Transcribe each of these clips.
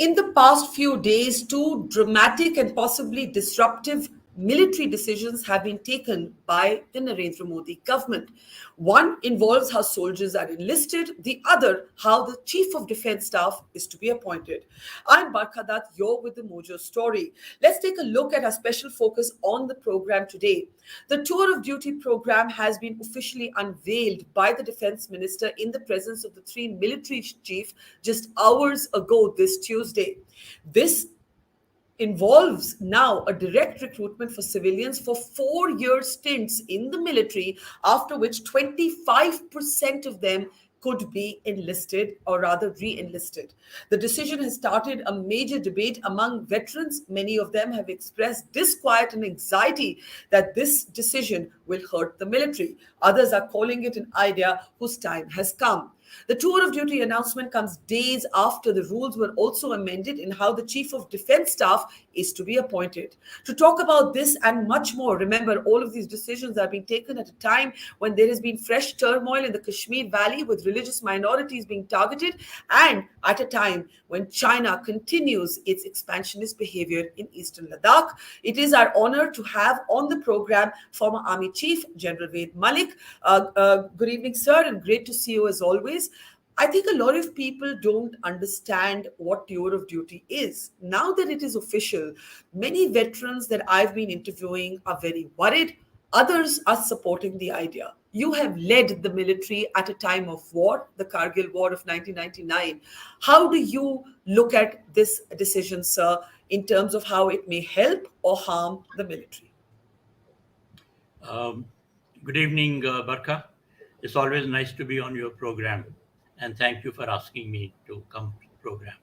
In the past few days, two dramatic and possibly disruptive military decisions have been taken by the Narendra Modi government. One involves how soldiers are enlisted, the other, how the Chief of Defense Staff is to be appointed. I'm Barkha Dutt, you're with the Mojo story. Let's take a look at our special focus on the program today. The Tour of Duty program has been officially unveiled by the Defense Minister in the presence of the three military chiefs just hours ago this Tuesday. This involves now a direct recruitment for civilians for 4 year stints in the military, after which 25% of them could be enlisted or rather re enlisted. The decision has started a major debate among veterans. Many of them have expressed disquiet and anxiety that this decision will hurt the military. Others are calling it an idea whose time has come. The tour of duty announcement comes days after the rules were also amended in how the Chief of Defense Staff is to be appointed. To talk about this and much more, remember, all of these decisions are being taken at a time when there has been fresh turmoil in the Kashmir Valley with religious minorities being targeted, and at a time when China continues its expansionist behavior in eastern Ladakh. It is our honor to have on the program former Army Chief General Malik. Good evening, sir, and great to see you as always. I think a lot of people don't understand what tour of duty is. Now that it is official, many veterans that I've been interviewing are very worried. Others are supporting the idea. You have led the military at a time of war, the Kargil War of 1999. How do you look at this decision, sir, in terms of how it may help or harm the military? Good evening, Barkha. It's always nice to be on your program, and thank you for asking me to come to the program.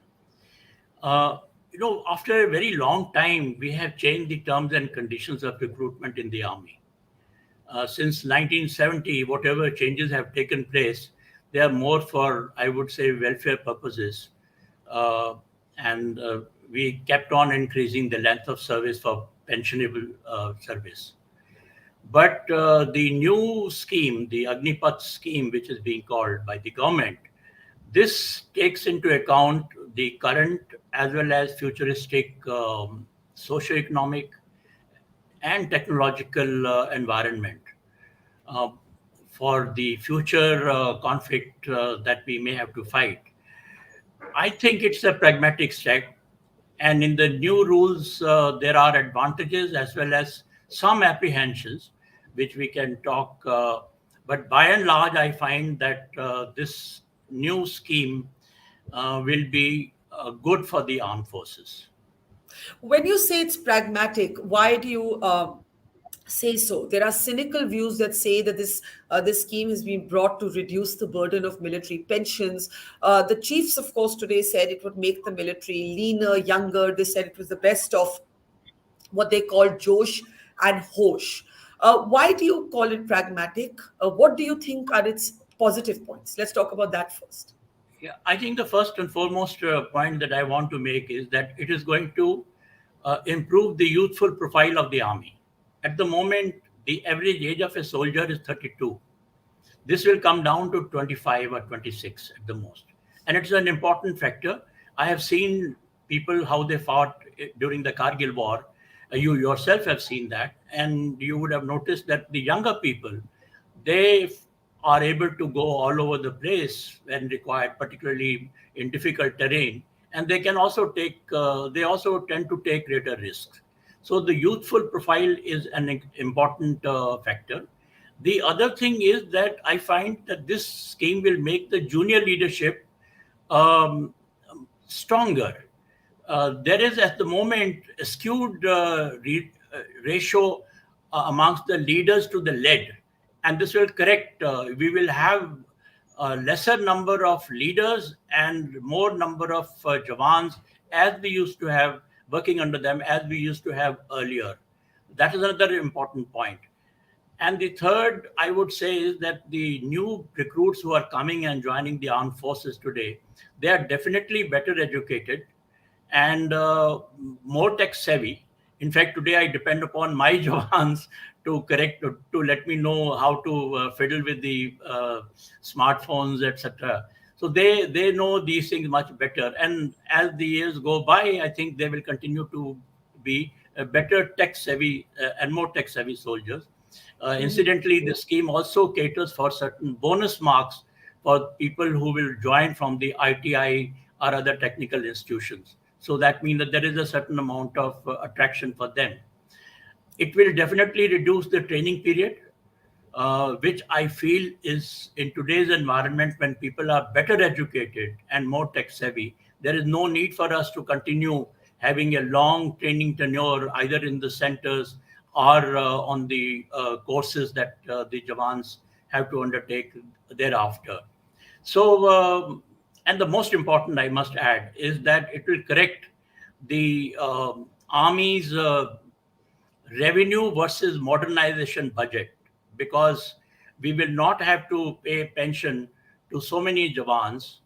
After a very long time, we have changed the terms and conditions of recruitment in the army. Since 1970, whatever changes have taken place, they are more for, I would say, welfare purposes. And we kept on increasing the length of service for pensionable service. But the new scheme, the Agnipath scheme, which is being called by the government, this takes into account the current as well as futuristic socio-economic and technological environment for the future conflict that we may have to fight. I think it's a pragmatic step. And in the new rules, there are advantages as well as some apprehensions, which we can talk. But by and large, I find that this new scheme will be good for the armed forces. When you say it's pragmatic, why do you say so? There are cynical views that say that this scheme has been brought to reduce the burden of military pensions. The chiefs, of course, today said it would make the military leaner, younger. They said it was the best of what they call Josh and Hosh. Why do you call it pragmatic? What do you think are its positive points? Let's talk about that first. Yeah, I think the first and foremost point that I want to make is that it is going to improve the youthful profile of the army. At the moment, the average age of a soldier is 32. This will come down to 25 or 26 at the most. And it's an important factor. I have seen people, how they fought during the Kargil War. You yourself have seen that. And you would have noticed that the younger people, they are able to go all over the place when required, particularly in difficult terrain. And they can also they also tend to take greater risks. So the youthful profile is an important factor. The other thing is that I find that this scheme will make the junior leadership stronger. There is at the moment a skewed ratio amongst the leaders to the led. And this will correct. We will have a lesser number of leaders and more number of Jawans as we used to have working under them as we used to have earlier. That is another important point. And the third, I would say, is that the new recruits who are coming and joining the armed forces today, they are definitely better educated and more tech savvy. In fact, today I depend upon my Jawans to let me know how to fiddle with the smartphones, etc. So they know these things much better. And as the years go by, I think they will continue to be better tech savvy and more tech savvy soldiers. Incidentally, the scheme also caters for certain bonus marks for people who will join from the ITI or other technical institutions. So that means that there is a certain amount of attraction for them. It will definitely reduce the training period, which I feel is in today's environment when people are better educated and more tech savvy, there is no need for us to continue having a long training tenure either in the centers or on the courses that the Jawans have to undertake thereafter. So, and the most important, I must add, is that it will correct the Army's revenue versus modernization budget, because we will not have to pay pension to so many Jawans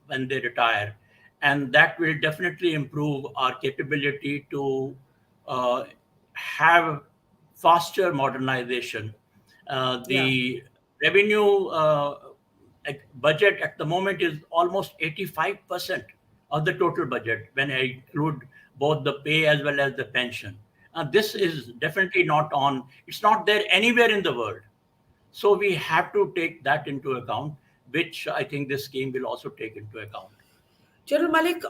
when they retire. And that will definitely improve our capability to uh, have faster modernization. Yeah. The revenue budget at the moment is almost 85% of the total budget when I include both the pay as well as the pension. This is definitely not on, it's not there anywhere in the world. So we have to take that into account, which I think this scheme will also take into account. General Malik,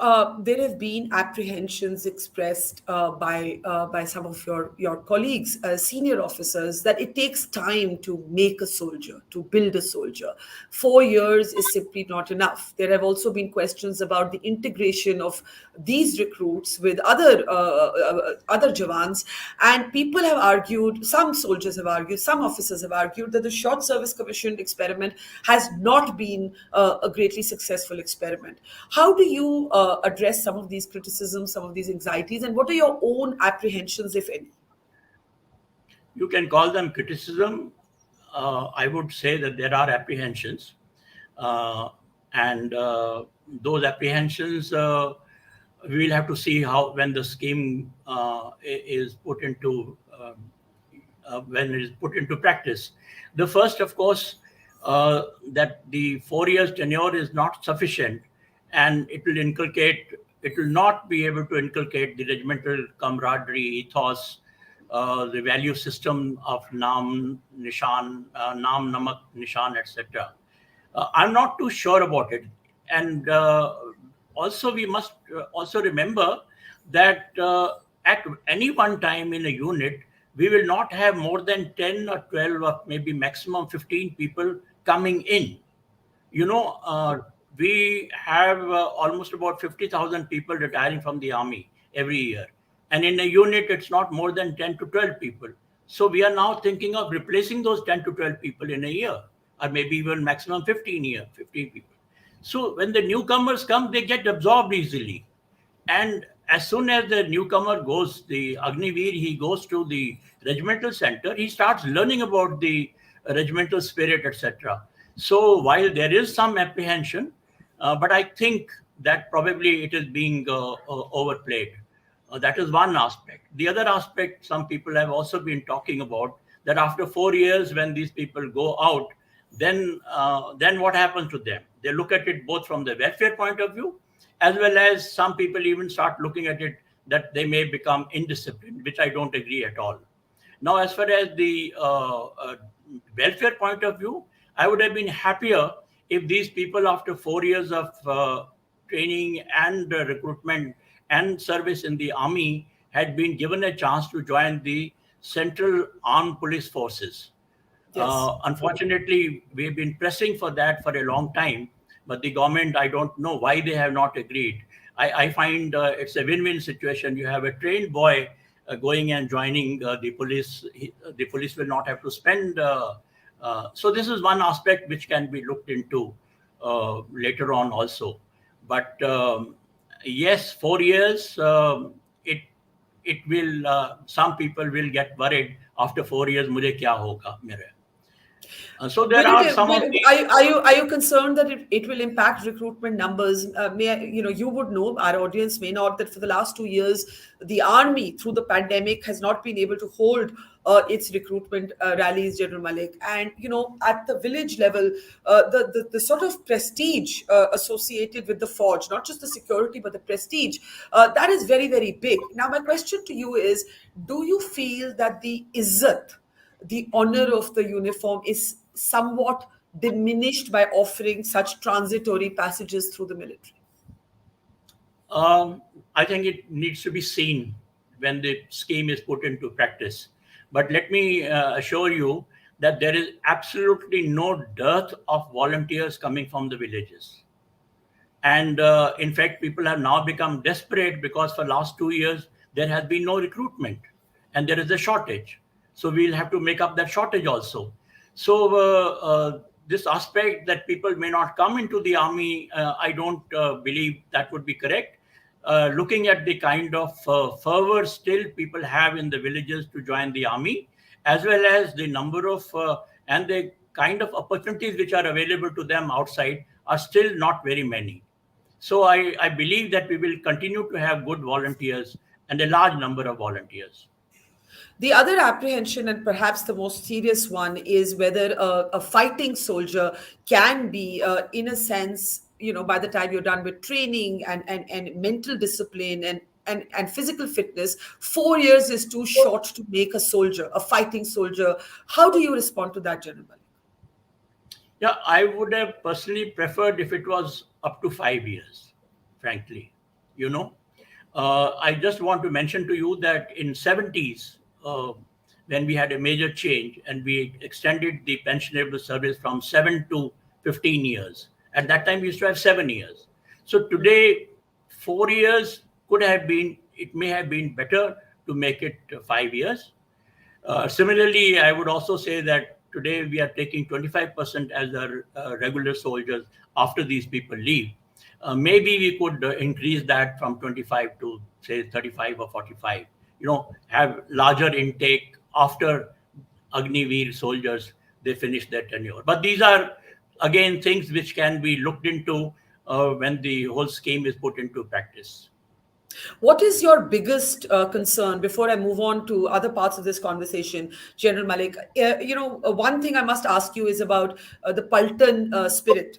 there have been apprehensions expressed by some of your colleagues, senior officers, that it takes time to make a soldier, to build a soldier. 4 years is simply not enough. There have also been questions about the integration of these recruits with other Jawans, and people have argued, some soldiers have argued, some officers have argued that the Short Service Commission experiment has not been a greatly successful experiment. How do you address some of these criticisms, some of these anxieties, and what are your own apprehensions, if any? You can call them criticism. I would say that there are apprehensions. Uh, and those apprehensions, we will have to see how when the scheme is put into when it is put into practice. The first, of course, that the 4 years tenure is not sufficient, and it will not be able to inculcate the regimental camaraderie, ethos, the value system of Naam, Namak, Nishan, etc. I'm not too sure about it. And also, we must also remember that at any one time in a unit, we will not have more than 10 or 12 or maybe maximum 15 people coming in. You know, we have almost about 50,000 people retiring from the army every year. And in a unit, it's not more than 10 to 12 people. So we are now thinking of replacing those 10 to 12 people in a year, or maybe even maximum 15 people. So when the newcomers come, they get absorbed easily. And as soon as the newcomer goes, the Agniveer, he goes to the regimental center, he starts learning about the regimental spirit, etc. So while there is some apprehension, but I think that probably it is being overplayed. That is one aspect. The other aspect, some people have also been talking about that after 4 years, when these people go out, then what happens to them? They look at it both from the welfare point of view, as well as some people even start looking at it that they may become indisciplined, which I don't agree at all. Now, as far as the welfare point of view, I would have been happier if these people, after 4 years of training and recruitment and service in the army, had been given a chance to join the Central Armed Police Forces. Yes. Unfortunately, we've been pressing for that for a long time, but the government, I don't know why they have not agreed. I find it's a win-win situation. You have a trained boy going and joining the police. The police will not have to spend. So this is one aspect which can be looked into later on also. But yes, 4 years, it will. Some people will get worried after 4 years. मुझे क्या होगा मेरे? So there Will are some of will, the. are you concerned that it will impact recruitment numbers? You would know, our audience may not, that for the last 2 years, the army through the pandemic has not been able to hold its recruitment rallies, General Malik. And at the village level, the sort of prestige associated with the forge, not just the security but the prestige, that is very, very big. Now, my question to you is: do you feel that the izzat, the honor of the uniform, is somewhat diminished by offering such transitory passages through the military? I think it needs to be seen when the scheme is put into practice. But let me assure you that there is absolutely no dearth of volunteers coming from the villages. And in fact, people have now become desperate because for last 2 years, there has been no recruitment and there is a shortage. So we'll have to make up that shortage also. So this aspect that people may not come into the army, I don't believe that would be correct. Looking at the kind of fervor still people have in the villages to join the army, as well as the number of and the kind of opportunities which are available to them outside are still not very many. So I believe that we will continue to have good volunteers and a large number of volunteers. The other apprehension, and perhaps the most serious one, is whether a fighting soldier can be, in a sense, by the time you're done with training and mental discipline and physical fitness, 4 years is too short to make a soldier, a fighting soldier. How do you respond to that, General Malik? Yeah, I would have personally preferred if it was up to 5 years, frankly. You know, I just want to mention to you that in 70s, when we had a major change and we extended the pensionable service from 7 to 15 years. At that time, we used to have 7 years. So today, 4 years could have been. It may have been better to make it 5 years. Similarly, I would also say that today we are taking 25% as our regular soldiers after these people leave. Maybe we could increase that from 25 to say 35 or 45. Have larger intake after Agniveer soldiers they finish their tenure. But these are again things which can be looked into when the whole scheme is put into practice. What is your biggest concern before I move on to other parts of this conversation, General Malik? One thing I must ask you is about the Paltan spirit.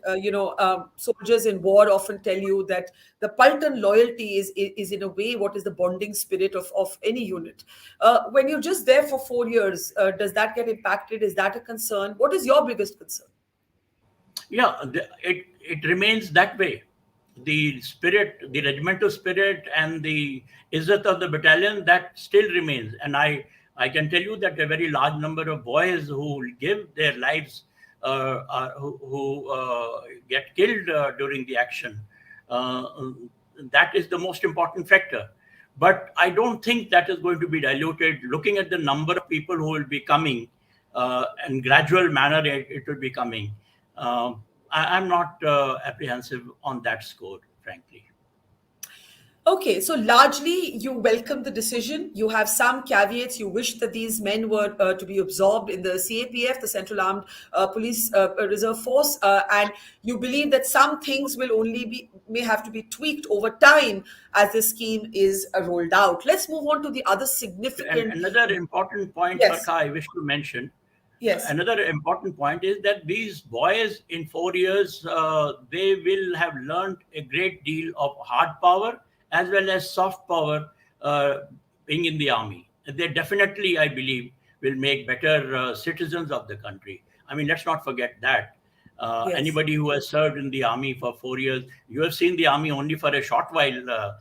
Soldiers in war often tell you that the Paltan loyalty is in a way what is the bonding spirit of any unit. When you're just there for 4 years, does that get impacted? Is that a concern? What is your biggest concern? Yeah, it remains that way. The spirit, the regimental spirit, and the izzat of the battalion, that still remains. And I can tell you that a very large number of boys who give their lives, who get killed during the action, uh, that is the most important factor. But I don't think that is going to be diluted. Looking at the number of people who will be coming, in gradual manner, it will be coming. I'm not apprehensive on that score, frankly. Okay, so largely you welcome the decision. You have some caveats. You wish that these men were to be absorbed in the CAPF, the Central Armed Police Reserve Force, and you believe that some things may have to be tweaked over time as the scheme is rolled out. Let's move on to the other And significant. another important point, Yes, Barkha, I wish to mention. yes. Another important point is that these boys in 4 years, they will have learned a great deal of hard power as well as soft power uh, being in the army. They definitely, I believe, will make better citizens of the country. I mean, let's not forget that. Yes. Anybody who has served in the army for 4 years, you have seen the army only for a short while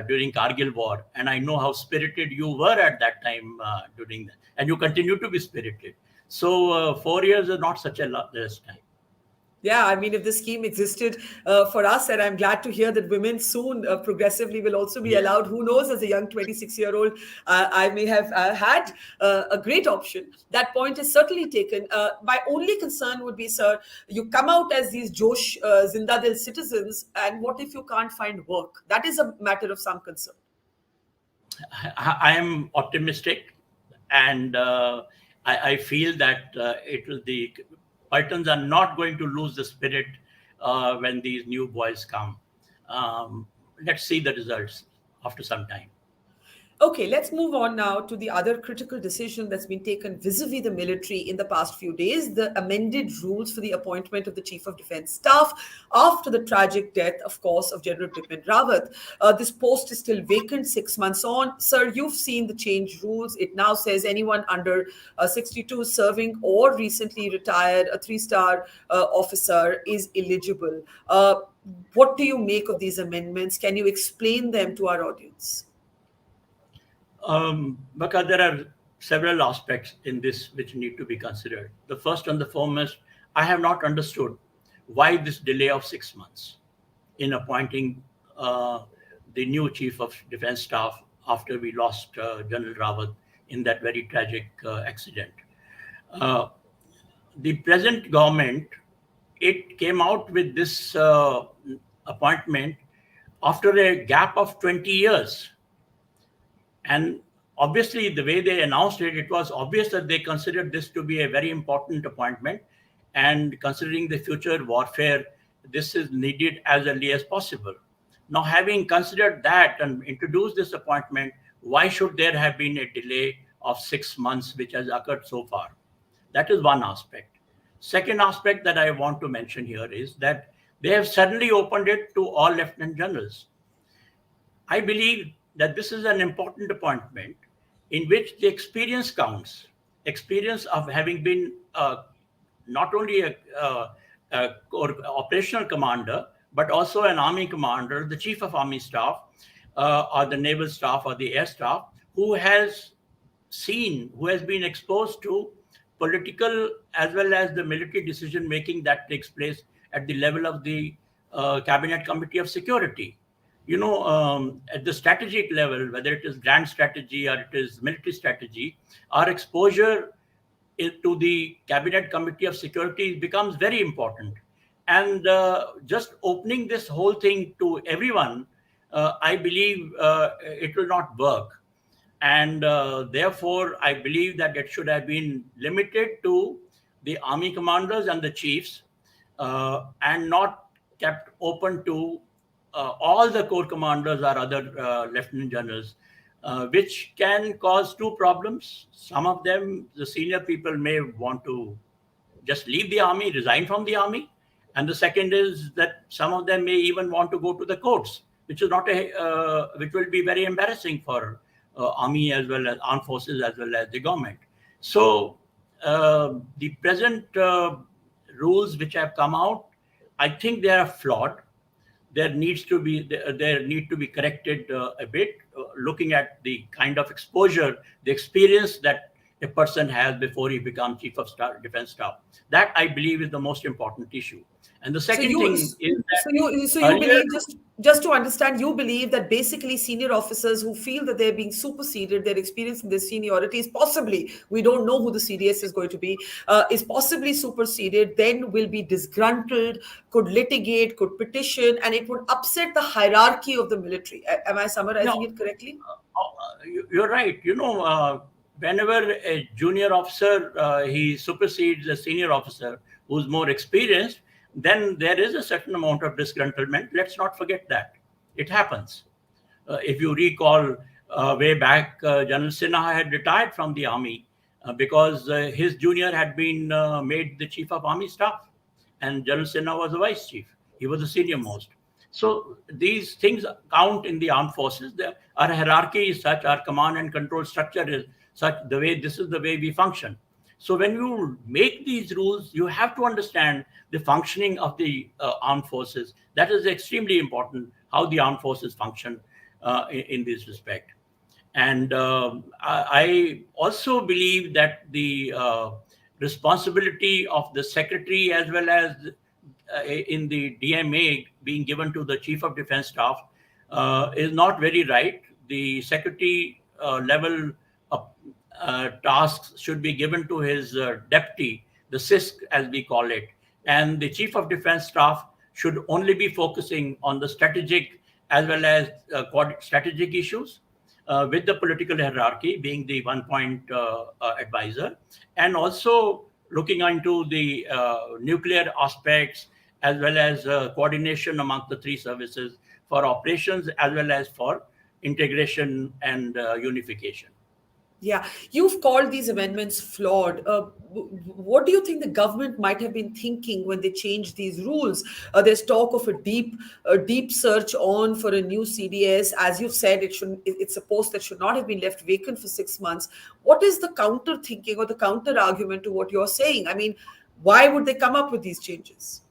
during Kargil war, and I know how spirited you were at that time during that, and you continue to be spirited. So 4 years is not such a less time. Yeah, I mean, if the scheme existed for us, and I'm glad to hear that women soon progressively will also be Yeah. allowed. Who knows, as a young 26-year-old, I may have had a great option. That point is certainly taken. My only concern would be, sir, you come out as these Josh Zindadil citizens, and what if you can't find work? That is a matter of some concern. I am optimistic, and I feel that the Patans are not going to lose the spirit when these new boys come. Let's see the results after some time. Okay, let's move on now to the other critical decision that's been taken vis-a-vis the military in the past few days, the amended rules for the appointment of the Chief of Defence Staff after the tragic death, of course, of General Bipin Rawat. This post is still vacant 6 months on. Sir, you've seen the changed rules. It now says anyone under 62 serving or recently retired, a three-star officer is eligible. What do you make of these amendments? Can you explain them to our audience? Because there are several aspects in this which need to be considered. The first and the foremost, I have not understood why this delay of 6 months in appointing the new Chief of Defence Staff after we lost General Rawat in that very tragic accident. The present government, it came out with this appointment after a gap of 20 years. And obviously, the way they announced it, it was obvious that they considered this to be a very important appointment. And considering the future warfare, this is needed as early as possible. Now, having considered that and introduced this appointment, why should there have been a delay of 6 months, which has occurred so far? That is one aspect. Second aspect that I want to mention here is that they have suddenly opened it to all lieutenant generals. I believe that this is an important appointment in which the experience counts. Experience of having been not only a operational commander, but also an army commander, the chief of army staff, or the naval staff or the air staff, who has been exposed to political as well as the military decision making that takes place at the level of the Cabinet Committee of Security. At the strategic level, whether it is grand strategy or it is military strategy, our exposure to the Cabinet Committee of Security becomes very important. And just opening this whole thing to everyone, I believe it will not work. And therefore, I believe that it should have been limited to the army commanders and the chiefs, and not kept open to all the corps commanders or other lieutenant generals, which can cause two problems. Some of them, the senior people may want to just leave the army, resign from the army. And the second is that some of them may even want to go to the courts, which is not which will be very embarrassing for army as well as armed forces as well as the government. So the present rules which have come out, I think they are flawed. They need to be corrected a bit, looking at the kind of exposure, the experience that a person has before he becomes Chief of Defence Staff. That, I believe, is the most important issue. And the second thing is that so you believe, just to understand, you believe that basically senior officers who feel that they're being superseded, their experience in their seniority is possibly, we don't know who the CDS is going to be, is possibly superseded, then will be disgruntled, could litigate, could petition, and it would upset the hierarchy of the military. Am I summarizing it correctly? You're right. Whenever a junior officer, he supersedes a senior officer who's more experienced, then there is a certain amount of disgruntlement. Let's not forget that. It happens. If you recall, way back, General Sinha had retired from the army because his junior had been made the Chief of Army Staff, and General Sinha was the Vice Chief. He was the senior most. So these things count in the armed forces. Our hierarchy is such, our command and control structure is such, this is the way we function. So when you make these rules, you have to understand the functioning of the armed forces. That is extremely important, how the armed forces function in this respect. And I also believe that the responsibility of the secretary as well as in the DMA being given to the Chief of Defence Staff is not very right. The secretary level tasks should be given to his deputy, the CISC as we call it. And the Chief of Defence Staff should only be focusing on the strategic as well as strategic issues. with the political hierarchy being the one-point advisor, and also looking into the nuclear aspects as well as coordination amongst the three services for operations as well as for integration and unification. Yeah, you've called these amendments flawed. What do you think the government might have been thinking when they changed these rules? There's talk of a deep search on for a new CDS. As you've said, it's a post that should not have been left vacant for 6 months. What is the counter thinking or the counter argument to what you're saying? I mean, why would they come up with these changes?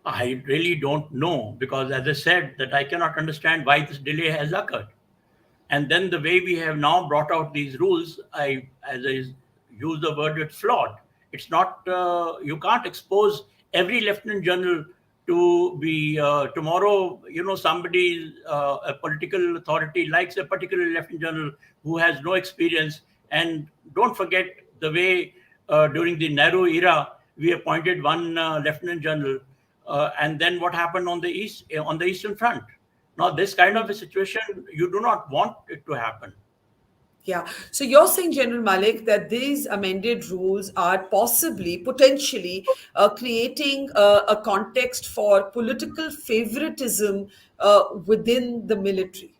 I really don't know because, as I said, that I cannot understand why this delay has occurred. And then the way we have now brought out these rules, as I use the word, it's flawed. It's not, you can't expose every lieutenant general to be tomorrow, somebody, a political authority likes a particular lieutenant general who has no experience. And don't forget the way during the Nehru era, we appointed one lieutenant general. And then what happened on the on the Eastern Front? Now, this kind of a situation, you do not want it to happen. Yeah. So you're saying, General Malik, that these amended rules are potentially creating a context for political favoritism within the military.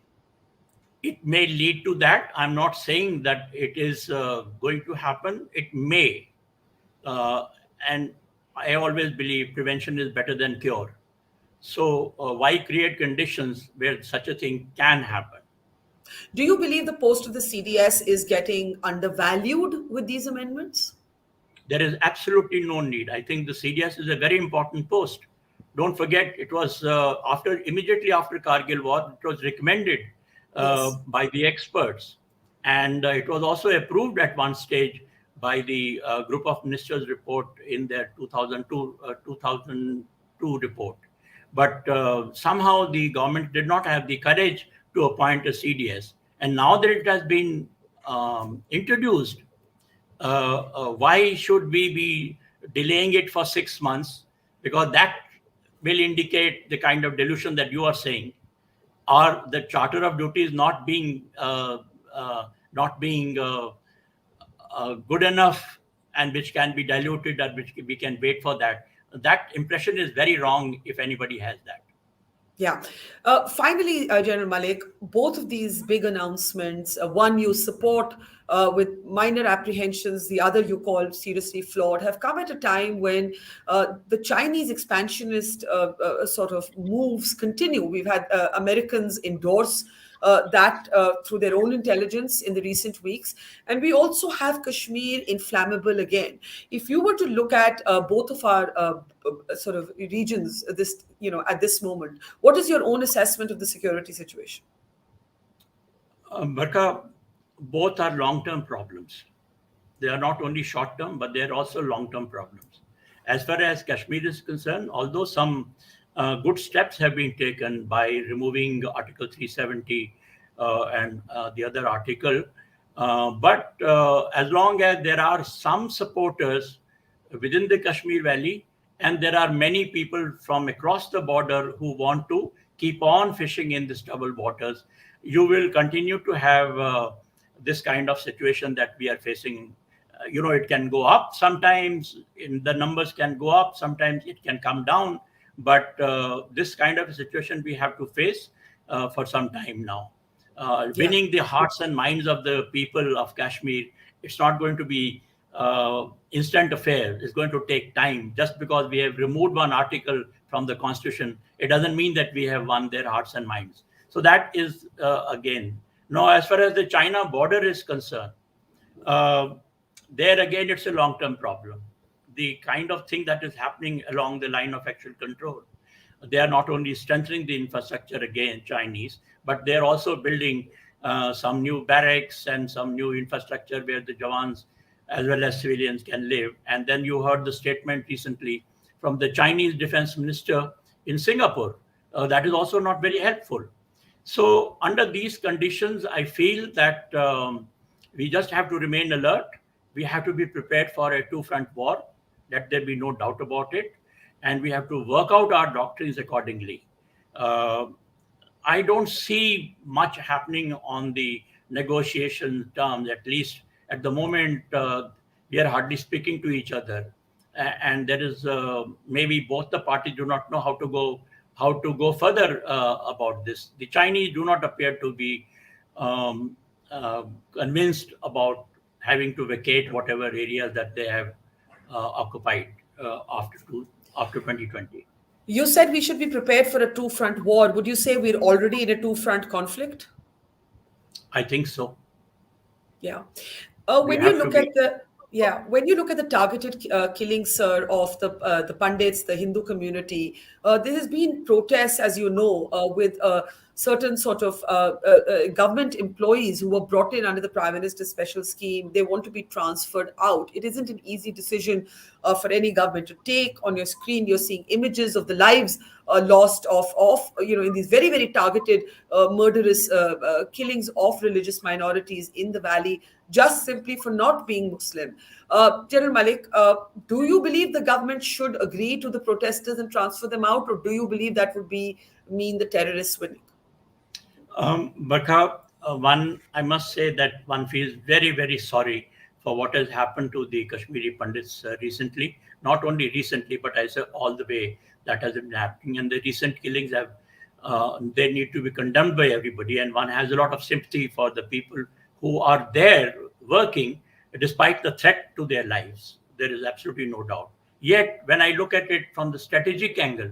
It may lead to that. I'm not saying that it is going to happen. It may. Uh, and I always believe prevention is better than cure. So, why create conditions where such a thing can happen? Do you believe the post of the CDS is getting undervalued with these amendments? There is absolutely no need. I think the CDS is a very important post. Don't forget, it was immediately after Kargil war, it was recommended Yes. by the experts, and it was also approved at one stage by the group of ministers report in their 2002 report. But somehow the government did not have the courage to appoint a CDS, and now that it has been introduced, why should we be delaying it for 6 months? Because that will indicate the kind of delusion that you are saying, or the charter of duties not being good enough, and which can be diluted, or which we can wait for that. That impression is very wrong if anybody has that. Yeah. Finally, General Malik, both of these big announcements, one you support with minor apprehensions, the other you call seriously flawed, have come at a time when the Chinese expansionist sort of moves continue. We've had Americans endorse that through their own intelligence in the recent weeks. And we also have Kashmir inflammable again. If you were to look at both of our sort of regions at this moment, what is your own assessment of the security situation? Barkha, both are long-term problems. They are not only short-term, but they are also long-term problems. As far as Kashmir is concerned, although some good steps have been taken by removing Article 370 and the other article, but as long as there are some supporters within the Kashmir Valley, and there are many people from across the border who want to keep on fishing in these troubled waters, you will continue to have this kind of situation that we are facing. It can go up sometimes, the numbers can go up, sometimes it can come down, but this kind of a situation we have to face for some time now. Yeah. Winning the hearts and minds of the people of Kashmir, it's not going to be instant affair. It's going to take time. Just because we have removed one article from the constitution, it doesn't mean that we have won their hearts and minds. So that is again. Now, as far as the China border is concerned, uh, there again, it's a long-term problem. The kind of thing that is happening along the line of actual control, they are not only strengthening the infrastructure again, Chinese, but they're also building some new barracks and some new infrastructure where the Jawans as well as civilians can live. And then you heard the statement recently from the Chinese defense minister in Singapore. That is also not very helpful. So, under these conditions, I feel that we just have to remain alert. We have to be prepared for a two-front war. Let there be no doubt about it. And we have to work out our doctrines accordingly. Uh, I don't see much happening on the negotiation terms. At least at the moment, we are hardly speaking to each other, and there is maybe both the parties do not know how to go further about this. The Chinese do not appear to be um, convinced about having to vacate whatever areas that they have occupied after 2020. You said we should be prepared for a two-front war. Would you say we're already in a two-front conflict? I think so. Yeah. We When you have to look at be. the when you look at the targeted killings, sir, of the pundits, the Hindu community, there has been protests, as you know, with certain sort of government employees who were brought in under the Prime Minister's special scheme. They want to be transferred out. It isn't an easy decision for any government to take. On your screen, you're seeing images of the lives lost of in these very, very targeted murderous killings of religious minorities in the valley, just simply for not being Muslim. General Malik, do you believe the government should agree to the protesters and transfer them out, or do you believe that would mean the terrorists winning? Barkha, I must say that one feels very, very sorry for what has happened to the Kashmiri Pandits recently. Not only recently, but I say all the way that has been happening. And the recent killings they need to be condemned by everybody. And one has a lot of sympathy for the people who are there working despite the threat to their lives. There is absolutely no doubt. Yet, when I look at it from the strategic angle,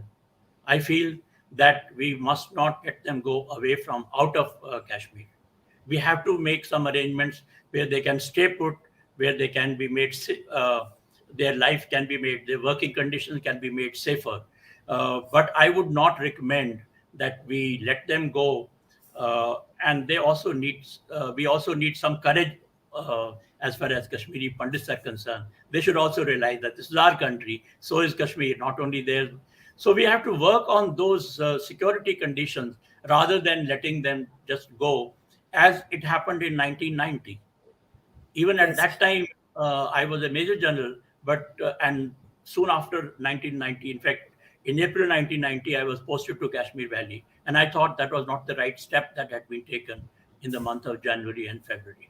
I feel that we must not let them go away from out of Kashmir. We have to make some arrangements where they can stay put, where they can be made, their life can be made, their working conditions can be made safer. But I would not recommend that we let them go. And they also we also need some courage as far as Kashmiri Pandits are concerned. They should also realize that this is our country, so is Kashmir, not only theirs. So we have to work on those security conditions rather than letting them just go, as it happened in 1990. Even at Yes. that time, I was a major general, but and soon after 1990, in fact, in April 1990, I was posted to Kashmir Valley, and I thought that was not the right step that had been taken in the month of January and February.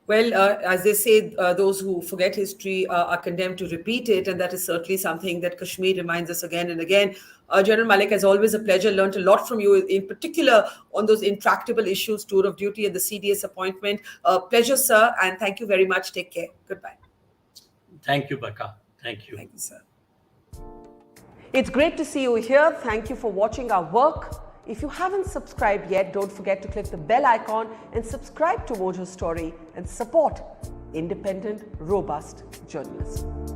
Well, as they say, those who forget history are condemned to repeat it, and that is certainly something that Kashmir reminds us again and again. General Malik, as always, a pleasure. Learned a lot from you, in particular on those intractable issues, tour of duty and the CDS appointment. Pleasure, sir, and thank you very much. Take care. Goodbye. Thank you, Barkha. Thank you. Thank you, sir. It's great to see you here. Thank you for watching our work. If you haven't subscribed yet, don't forget to click the bell icon and subscribe to Mojo Story and support independent, robust journalism.